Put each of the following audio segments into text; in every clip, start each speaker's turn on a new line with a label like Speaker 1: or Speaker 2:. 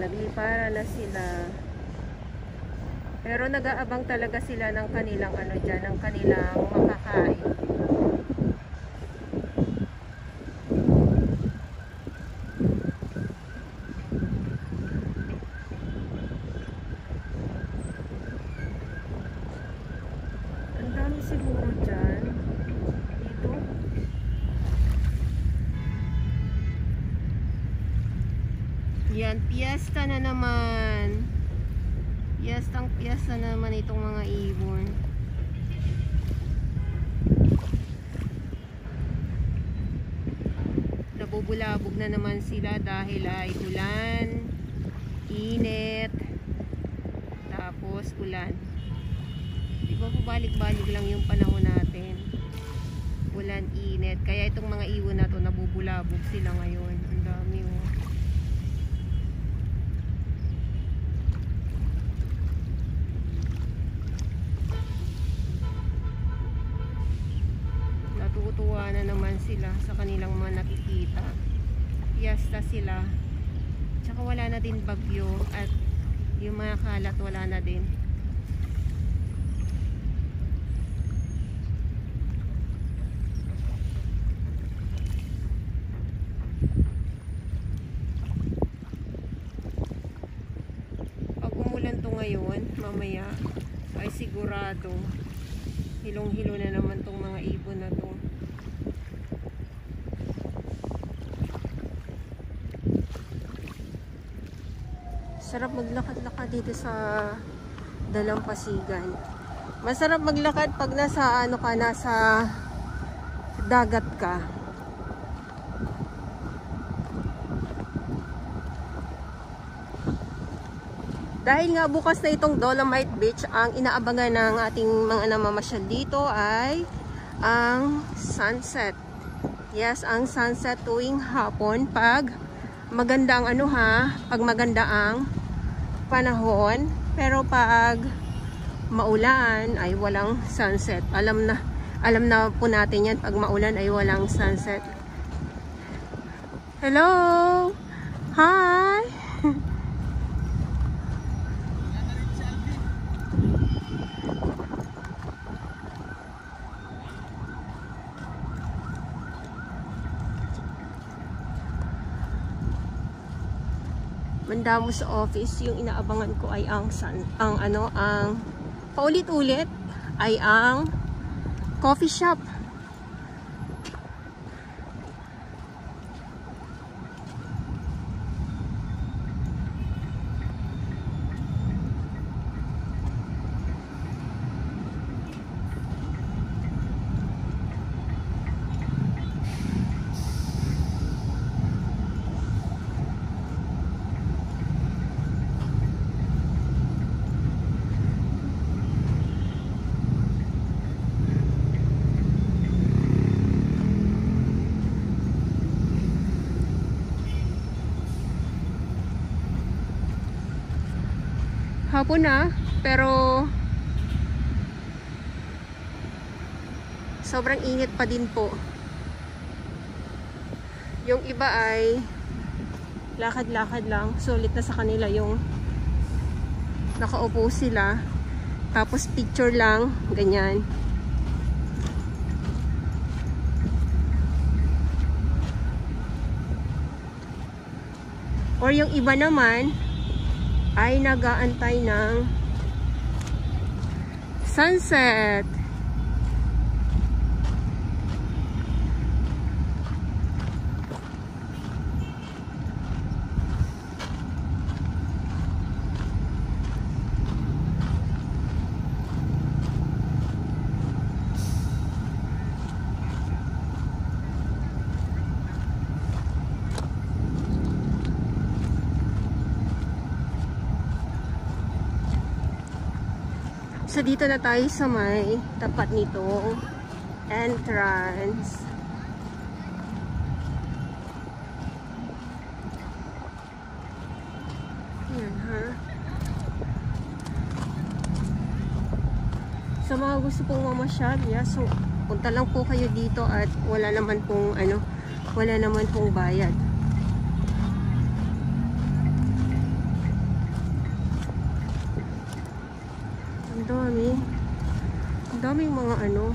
Speaker 1: naglipara na sila. Pero nag-aabang talaga sila ng kanilang ano dyan, ng kanilang makakain. Ang dami siguro dyan. Dito. Yan, piyesta na naman. Piyesta na naman itong mga ibon. Nabubulabog na naman sila dahil ay ulan, init, tapos ulan. Di ba pabalik-balik lang yung panahon natin? Ulan, init. Kaya itong mga ibon na to nabubulabog sila ngayon. Ang dami oh. Natutuwa na naman sila sa kanilang mga nakikita. Piyesta sila. Tsaka wala na din bagyo at yung mga kalat wala na din. Pag umulan to ngayon, mamaya ay sigurado hilong-hilo na naman tong mga ibon na to. Sarap maglakad-lakad dito sa Dalampasigan. Masarap maglakad pag nasa ano ka, nasa dagat ka. Dahil nga bukas na itong Dolomite Beach, ang inaabangan ng ating mga namamasyal dito ay ang sunset. Yes, ang sunset tuwing hapon pag maganda ang ano ha, pag maganda ang panahon. Pero pag maulan ay walang sunset. Alam na po natin yan, pag maulan ay walang sunset. Hello! Hi! Mandamo sa office, yung inaabangan ko ay ang paulit-ulit ay ang coffee shop. Hapon na, pero sobrang init pa din po. Yung iba ay lakad-lakad lang. Sulit na sa kanila yung nakaupo sila. Tapos picture lang, ganyan. Or yung iba naman ay nag-aantay ng sunset. So dito na tayo sa may tapat nito entrance. Yan ha. Sa mga gusto pong mamasyal, yeah, so punta lang po kayo dito at wala naman pong bayad. Ang dami. Ang daming mga ano.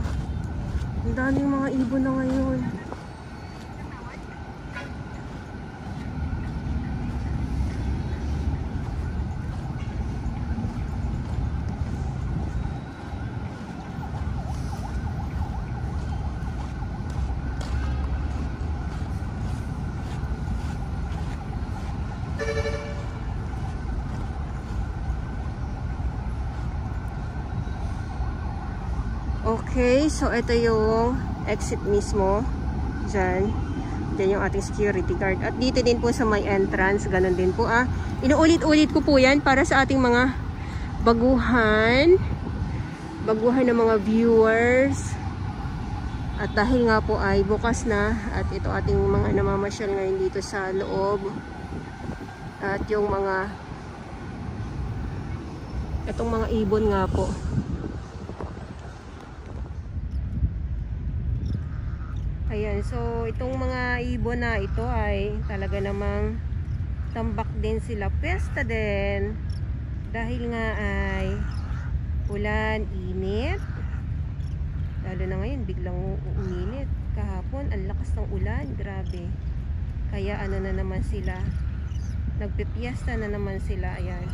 Speaker 1: Ang daming mga ibon na ngayon. Okay, so ito yung exit mismo. Diyan. Diyan yung ating security guard. At dito din po sa may entrance, ganun din po Inuulit-ulit ko po yan para sa ating mga baguhan. Baguhan ng mga viewers. At dahil nga po ay bukas na at ito ating mga namamasyal ngayon dito sa loob. At yung itong mga ibon nga po. Ayan, so itong mga ibon na ito ay talaga namang tambak din sila. Pesta din. Dahil nga ay ulan, init. Lalo na ngayon, biglang uminit. Kahapon, ang lakas ng ulan. Grabe. Kaya ano na naman sila. Nagpipiesta na naman sila. Ayan.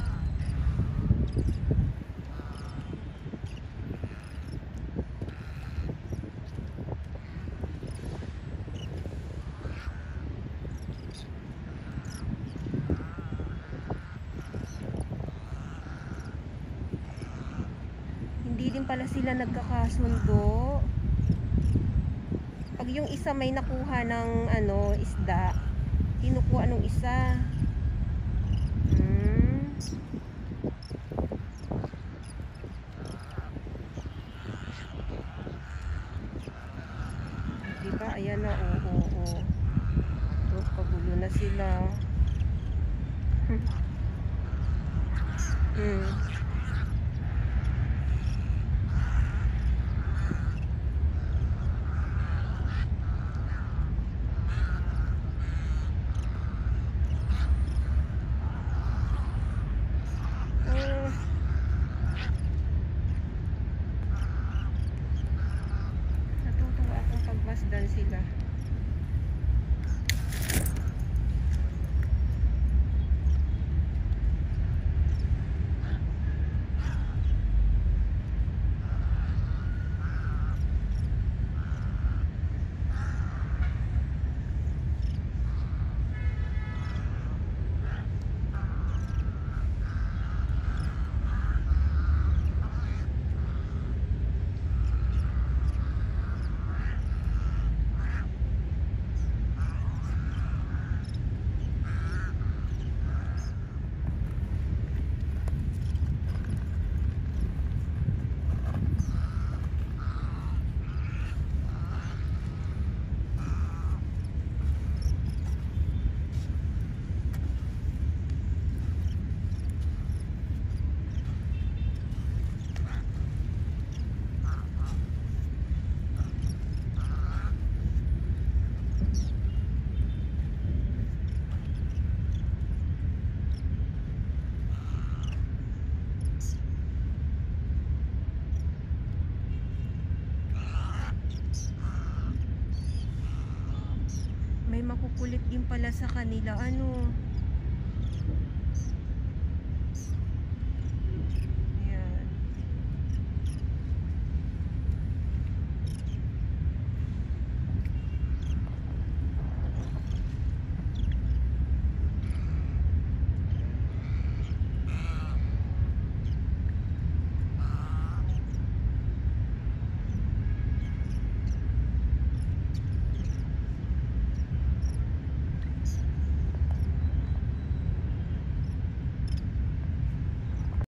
Speaker 1: Hindi din pala sila nagkakasundo. Pag yung isa may nakuha ng isda, kinukuha nung isa. Diba? Ayan na. Oo. Pagulo na sila. Natutuwa akong pagmasdan sila. May makukulit din pala sa kanila.